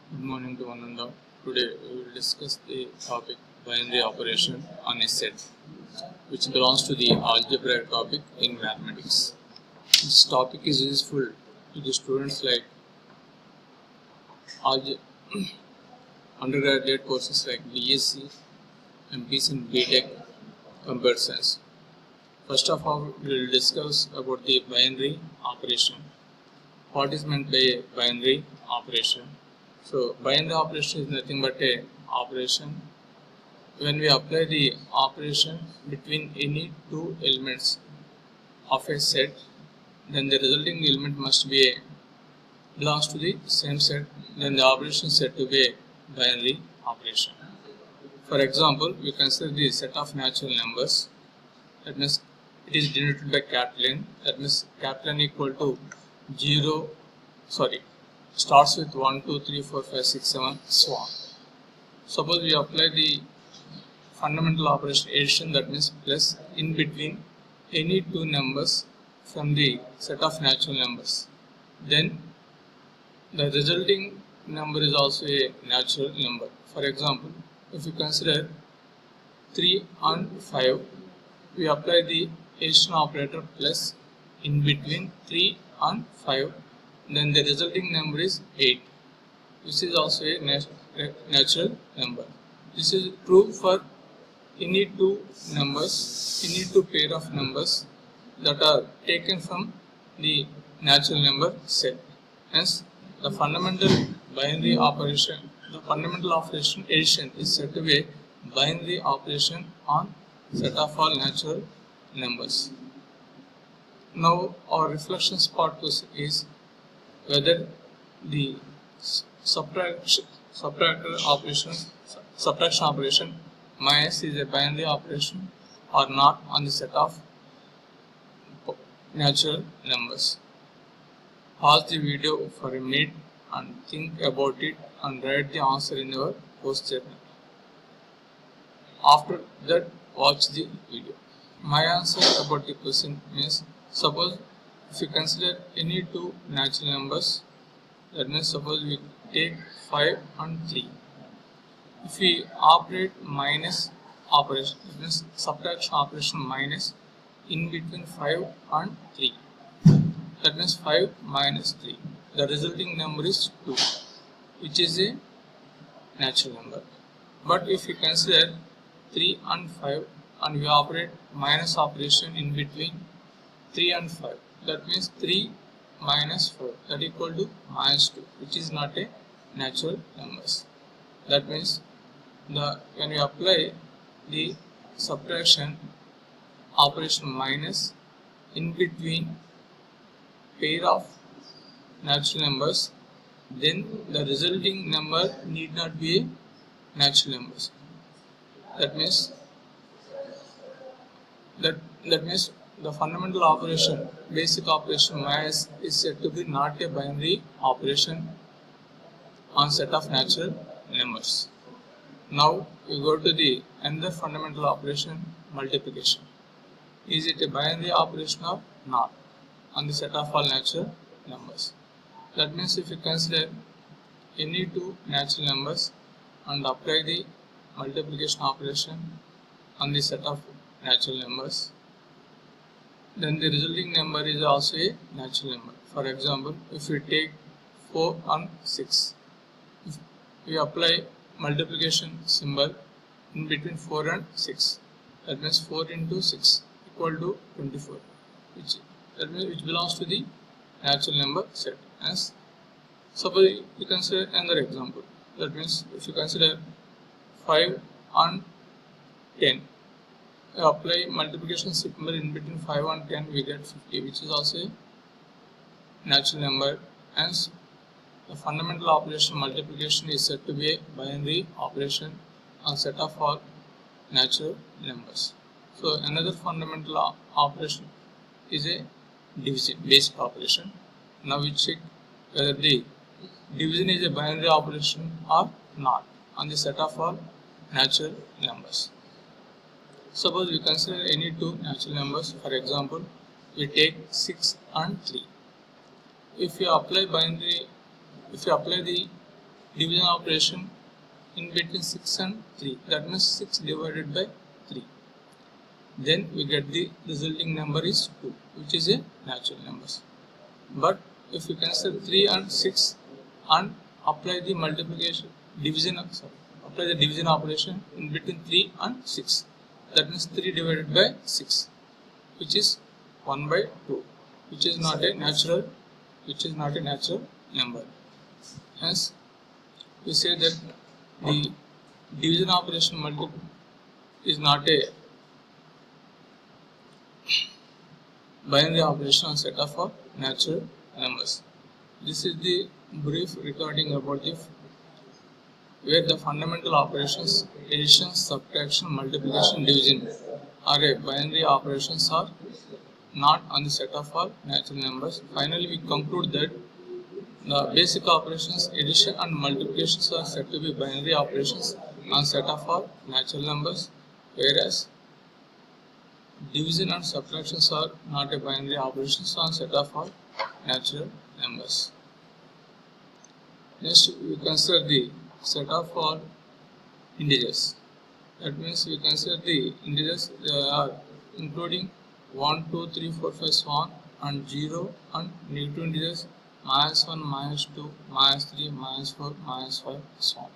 Good morning to one and all. Today we will discuss the topic binary operation on a set, which belongs to the algebra topic in mathematics. This topic is useful to the students like undergraduate courses like BSc, MPC and BTech, computer science. First of all, we will discuss about the binary operation. What is meant by a binary operation? So binary operation is nothing but a operation. When we apply the operation between any two elements of a set, then the resulting element must be belongs to the same set. Then the operation is said to be a binary operation. For example, we consider the set of natural numbers. That means it is denoted by capital N. That means capital N equal to 0. Starts with 1, 2, 3, 4, 5, 6, 7, so on. Suppose we apply the fundamental operation addition, that means plus in between any two numbers from the set of natural numbers. Then the resulting number is also a natural number. For example, if we consider 3 and 5, we apply the addition operator plus in between 3 and 5. Then the resulting number is 8. This is also a natural number. This is true for any two numbers, any two pair of numbers that are taken from the natural number set. Hence, the fundamental operation addition is said to be a binary operation on set of all natural numbers. Now, our reflections part is whether the subtraction operation minus is a binary operation or not on the set of natural numbers. Pause the video for a minute and think about it and write the answer in your post journal. After that, watch the video. My answer about the question is, suppose if you consider any two natural numbers, that means suppose we take 5 and 3. If we operate minus operation, that means subtraction operation minus in between 5 and 3. That means 5 minus 3. The resulting number is 2, which is a natural number. But if we consider 3 and 5 and we operate minus operation in between 3 and 5, that means 3 minus 4, that equal to minus 2, which is not a natural numbers. That means when we apply the subtraction operation minus in between pair of natural numbers, then the resulting number need not be a natural numbers. That means the fundamental operation, basic operation minus is said to be not a binary operation on set of natural numbers. Now we go to the another fundamental operation, multiplication. Is it a binary operation or not on the set of all natural numbers? That means if you consider any two natural numbers and apply the multiplication operation on the set of natural numbers, then the resulting number is also a natural number. For example, if we take 4 and 6, if we apply multiplication symbol in between 4 and 6, that means 4 into 6 equal to 24, which belongs to the natural number set. As suppose you consider another example, that means if you consider 5 and 10, we apply multiplication symbol in between 5 and 10, we get 50, which is also a natural number. Hence, the fundamental operation multiplication is said to be a binary operation on set of all natural numbers. So another fundamental operation is a division, basic operation. Now we check whether the division is a binary operation or not on the set of all natural numbers. Suppose we consider any two natural numbers. For example, we take 6 and 3. If you apply the division operation in between 6 and 3. That means 6 divided by 3. Then we get the resulting number is 2, which is a natural number. But if we consider 3 and 6 and apply the division operation in between 3 and 6, that means 3 divided by 6, which is 1 by 2, which is not a natural number. Hence, we say that the division operation is not a binary operation on set of natural numbers. This is the brief recording about where the fundamental operations addition, subtraction, multiplication, division are a binary operations are not on the set of all natural numbers. Finally, we conclude that the basic operations addition and multiplications are said to be binary operations on set of all natural numbers, whereas division and subtractions are not a binary operations on set of all natural numbers. Next, we consider the set of all integers. That means we consider the integers are including 1, 2, 3, 4, 5, so on, and 0 and negative integers -1, -2, -3, -4, -5, so on.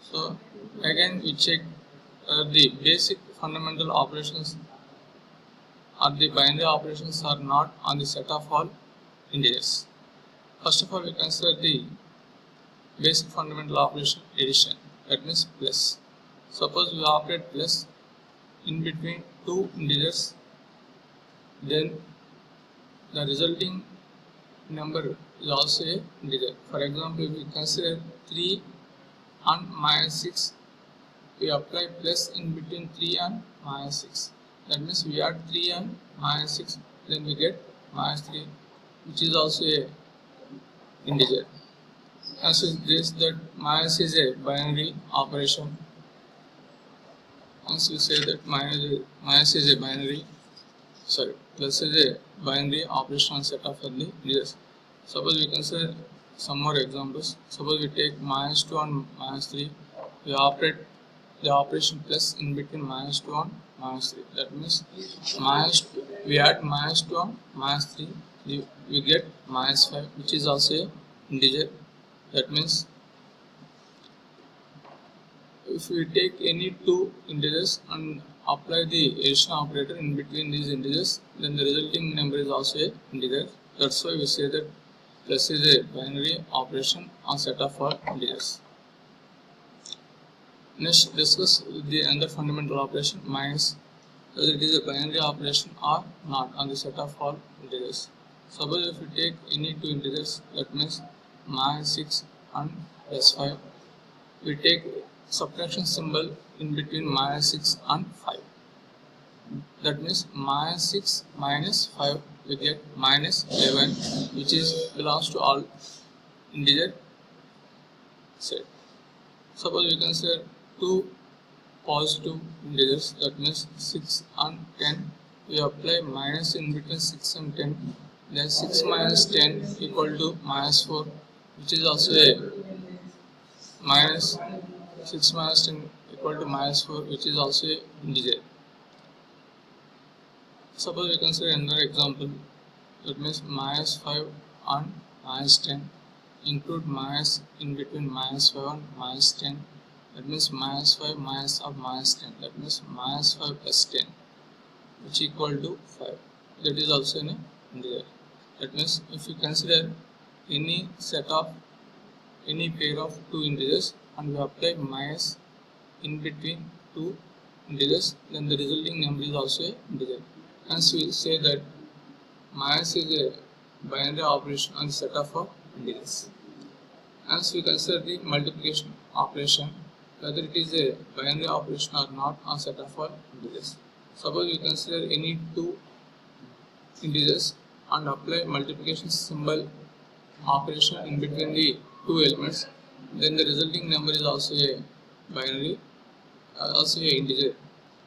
So again we check the basic fundamental operations or the binary operations are not on the set of all integers. First of all, we consider the basic fundamental operation addition, that means plus. Suppose we operate plus in between two integers, then the resulting number is also a integer. For example, if we consider 3 and -6, we apply plus in between 3 and -6. That means we add 3 and -6, then we get -3, which is also a integer. And so this that minus is a binary operation. Once we say that plus is a binary operation on set of the integers. Suppose we consider some more examples. Suppose we take -2 and -3. We operate the operation plus in between -2 and -3. That means we add -2 and -3. We get -5, which is also a integer. That means if we take any two integers and apply the addition operator in between these integers, then the resulting number is also a integer. That's why we say that plus is a binary operation on set of all integers. Next, discuss the another fundamental operation minus, whether it is a binary operation or not on the set of all integers. Suppose if we take any two integers, that means -6 and +5, we take subtraction symbol in between -6 and 5. That means -6 minus 5, we get -11, which belongs to all integer set. Suppose we consider two positive integers, that means 6 and 10. We apply minus in between 6 and 10. Then 6 minus 10 equal to -4, which is also a minus. 6 minus 10 equal to -4, which is also a integer. Suppose we consider another example, that means -5 and -10. Include minus in between -5 and -10. That means -5 minus of -10. That means -5 plus 10, which equal to 5. That is also an integer. That means if we consider any pair of two integers and we apply minus in between two integers, then the resulting number is also a integer. Hence we will say that minus is a binary operation on the set of integers. Hence we consider the multiplication operation, whether it is a binary operation or not on set of integers. Suppose we consider any two integers and apply multiplication symbol operation in between the two elements, then the resulting number is also a binary, also a integer.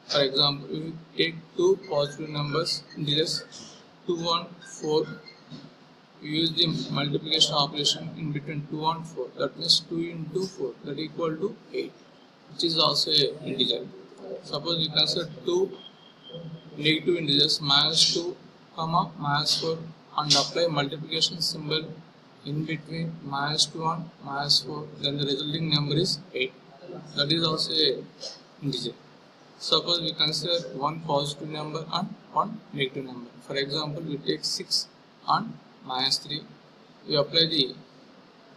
For example, if we take two positive numbers, integers 2 and 4, we use the multiplication operation in between 2 and 4. That means 2 into 4, that equal to 8, which is also a integer. Suppose we consider two negative integers minus 2, minus 4, and apply multiplication symbol in between minus 2 and minus 4, then the resulting number is 8. That is also a integer. Suppose we consider one positive number and one negative number. For example, we take 6 and minus 3. We apply the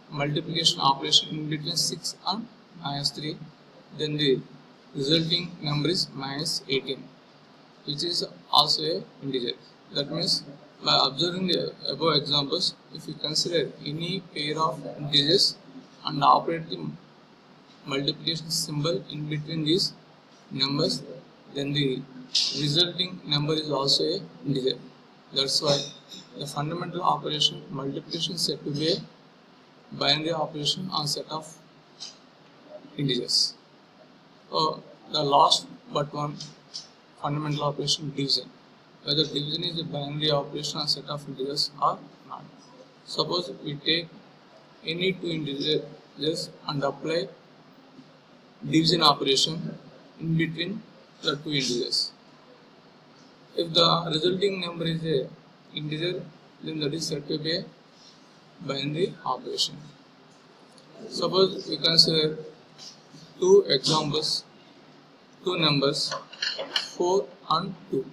multiplication operation in between 6 and minus 3. Then the resulting number is minus 18, which is also a integer. That means by observing the above examples, if we consider any pair of integers and operate the multiplication symbol in between these numbers, then the resulting number is also a integer. That's why the fundamental operation multiplication is said to be a binary operation on set of integers. So the last but one fundamental operation, division. Whether division is a binary operation on set of integers or not. Suppose we take any two integers and apply division operation in between the two integers. If the resulting number is a integer, then that is said to be a binary operation. Suppose we consider two examples, two numbers 4 and 2.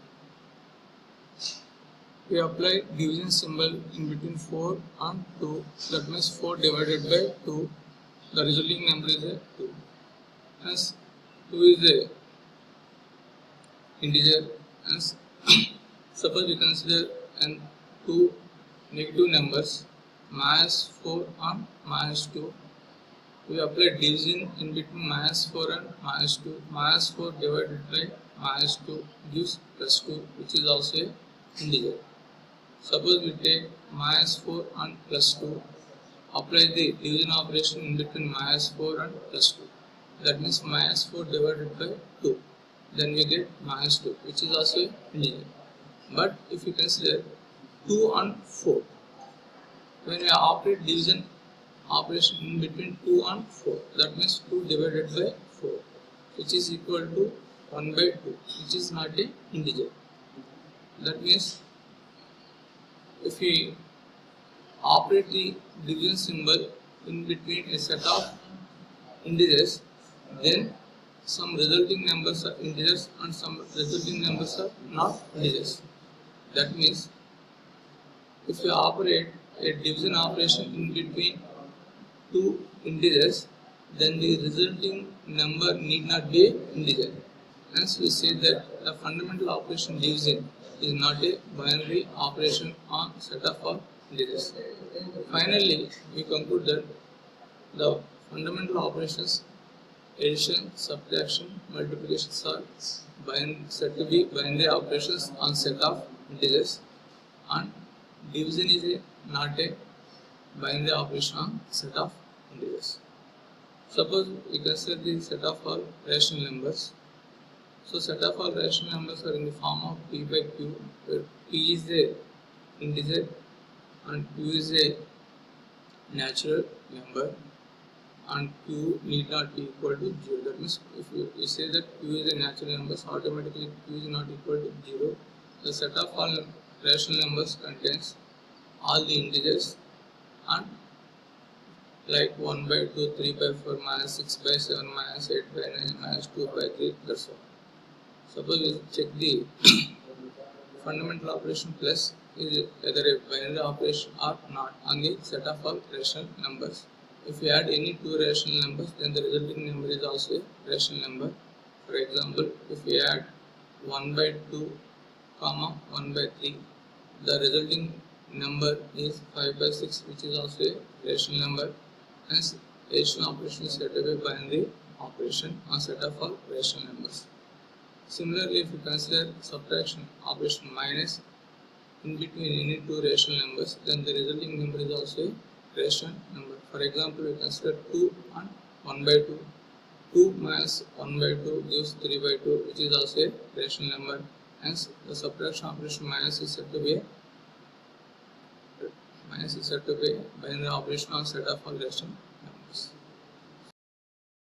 We apply division symbol in between 4 and 2, that means 4 divided by 2, the resulting number is a 2. Hence 2 is a integer. Hence suppose we consider two negative numbers minus 4 and minus 2. We apply division in between minus 4 and minus 2. Minus 4 divided by minus 2 gives plus 2, which is also a integer. Suppose we take minus 4 and plus 2, apply the division operation in between minus 4 and plus 2. That means minus 4 divided by 2. Then we get minus 2, which is also a integer. But if we consider 2 and 4, when we operate division operation in between 2 and 4, that means 2 divided by 4, which is equal to 1 by 2, which is not a integer. That means if we operate the division symbol in between a set of integers, then some resulting numbers are integers and some resulting numbers are not integers. That means if we operate a division operation in between two integers, then the resulting number need not be an integer. Hence we say that the fundamental operation division is not a binary operation on set of all integers. Finally, we conclude that the fundamental operations addition, subtraction, multiplication are said to be binary operations on set of integers, and division is not a binary operation on set of integers. Suppose we consider the set of all rational numbers. So set of all rational numbers are in the form of p by q, where p is a integer and q is a natural number, and q need not be equal to 0. That means if we say that q is a natural number, so automatically q is not equal to 0. The set of all rational numbers contains all the integers and like 1 by 2, 3 by 4, minus 6 by 7, minus 8 by 9, minus 2 by 3, that's all. Suppose we check the fundamental operation plus is either a binary operation or not on the set of all rational numbers. If we add any two rational numbers, then the resulting number is also a rational number. For example, if we add 1 by 2, 1 by 3, the resulting number is 5 by 6, which is also a rational number. Hence, addition operation is said to be a binary operation on set of all rational numbers. Similarly, if we consider subtraction operation minus in between any two rational numbers, then the resulting number is also a rational number. For example, we consider 2 and 1 by 2. 2 minus 1 by 2 gives 3 by 2, which is also a rational number. Hence, the subtraction operation minus is said to be a minus is said to be binary operation or set of relation